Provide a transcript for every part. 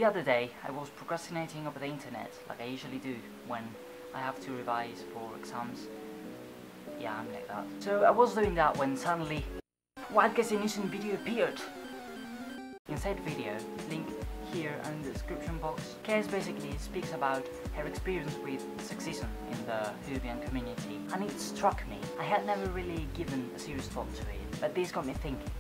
The other day I was procrastinating over the internet, like I usually do when I have to revise for exams. Yeah, I'm like that. So I was doing that when suddenly Wildcast Innocent video appeared. Inside the video, link here in the description box, Kes basically speaks about her experience with sexism in the Whovian community, and it struck me. I had never really given a serious thought to it, but this got me thinking.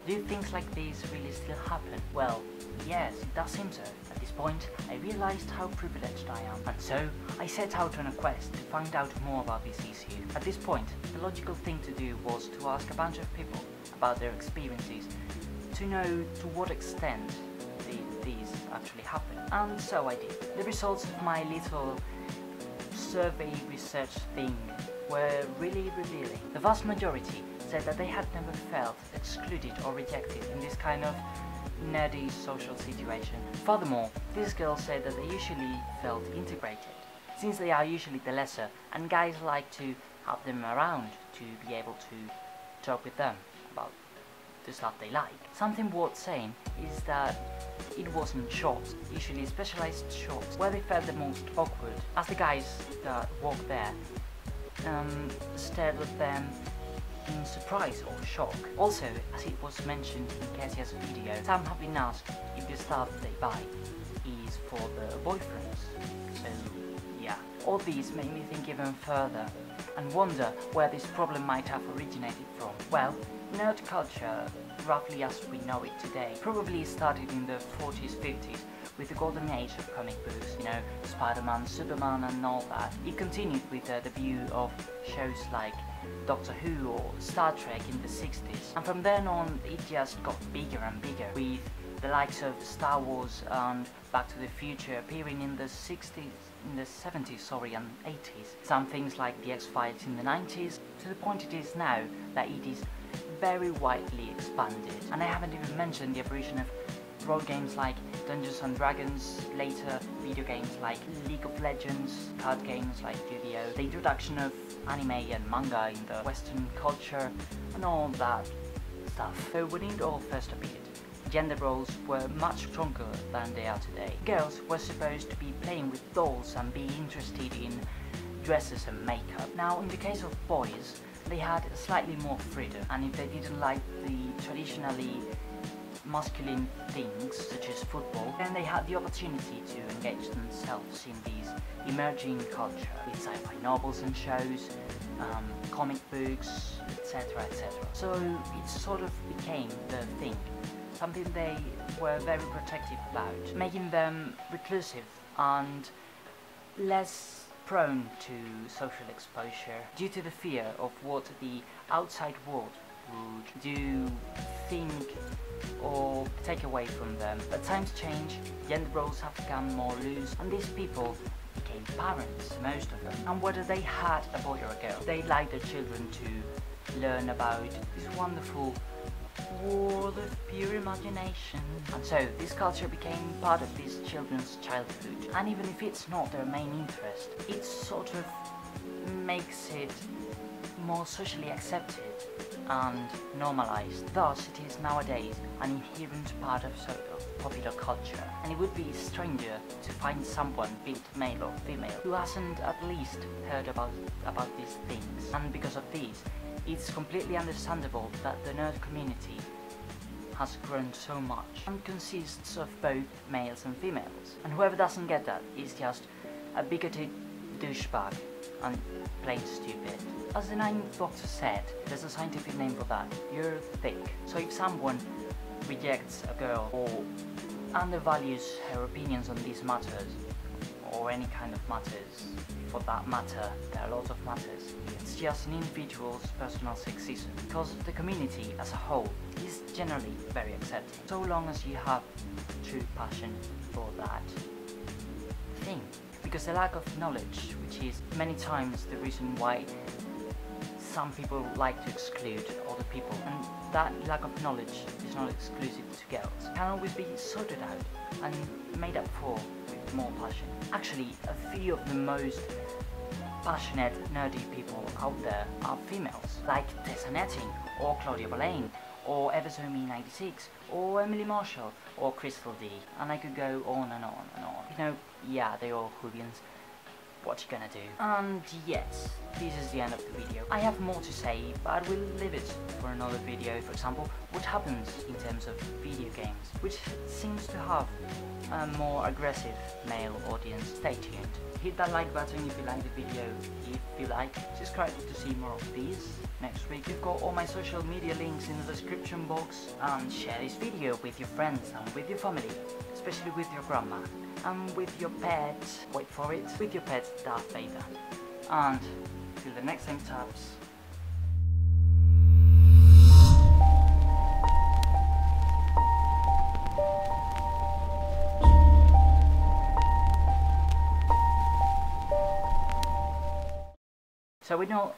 Do things like this really still happen? Well, yes, it does seem so. At this point, I realized how privileged I am, and so I set out on a quest to find out more about this issue. At this point, the logical thing to do was to ask a bunch of people about their experiences, to know to what extent these actually happen. And so I did. The results of my little survey research thing were really revealing. The vast majority said that they had never felt excluded or rejected in this kind of nerdy social situation. Furthermore, these girls said that they usually felt integrated, since they are usually the lesser, and guys like to have them around to be able to talk with them about the stuff they like. Something worth saying is that it wasn't shorts, usually specialized shorts, where they felt the most awkward, as the guys that walked there stared at them in surprise or shock. Also, as it was mentioned in Kesia's video, some have been asked if the stuff they buy is for their boyfriends. So yeah, all these made me think even further and wonder where this problem might have originated from. Well, nerd culture, roughly as we know it today, probably started in the 40s, 50s with the golden age of comic books, you know, Spider-Man, Superman and all that. It continued with the debut of shows like Doctor Who or Star Trek in the 60s, and from then on it just got bigger and bigger, with the likes of Star Wars and Back to the Future appearing in the 70s and 80s. Some things like the X-Files in the 90s, to the point it is now that it is very widely expanded. And I haven't even mentioned the apparition of role games like Dungeons and Dragons, later video games like League of Legends, card games like Yu-Gi-Oh!, the introduction of anime and manga in the Western culture, and all that stuff. So when it all first appeared, gender roles were much stronger than they are today. Girls were supposed to be playing with dolls and be interested in dresses and makeup. Now, in the case of boys, they had slightly more freedom, and if they didn't like the traditionally masculine things such as football, then they had the opportunity to engage themselves in these emerging culture with sci-fi novels and shows, comic books, etc, etc. So it sort of became the thing, something they were very protective about, making them reclusive and less prone to social exposure due to the fear of what the outside world would do, think or take away from them. But times change, gender roles have become more loose, and these people became parents, most of them. And whether they had a boy or a girl, they liked their children to learn about this wonderful world of pure imagination. And so this culture became part of these children's childhood. And even if it's not their main interest, it sort of makes it more socially accepted and normalized. Thus, it is nowadays an inherent part of popular culture, and it would be stranger to find someone, be it male or female, who hasn't at least heard about these things. And because of these, it's completely understandable that the nerd community has grown so much and consists of both males and females. And whoever doesn't get that is just a bigoted douchebag and plain stupid. As the Ninth Doctor said, there's a scientific name for that: you're thick. So if someone rejects a girl or undervalues her opinions on these matters, or any kind of matters, for that matter, there are a lot of matters, it's just an individual's personal sexism, because the community as a whole is generally very accepting, so long as you have true passion for that thing. Because the lack of knowledge, which is many times the reason why some people like to exclude other people, and that lack of knowledge is not exclusive to girls, can always be sorted out and made up for with more passion. Actually, a few of the most passionate, nerdy people out there are females, like Tessa Netting or Claudia Boleyn or Eversomi96, or Emily Marshall, or Crystal D, and I could go on and on and on. You know, yeah, they're all hooligans. What you gonna do? And yes, this is the end of the video. I have more to say, but we'll leave it for another video. For example, what happens in terms of video games, which seems to have a more aggressive male audience. Stay tuned. Hit that like button if you like the video. If you like, subscribe to see more of these. Next week you've got all my social media links in the description box, and share this video with your friends and with your family, especially with your grandma. And with your pet, wait for it, with your pet Darth Vader. And till the next time, tabs. So we know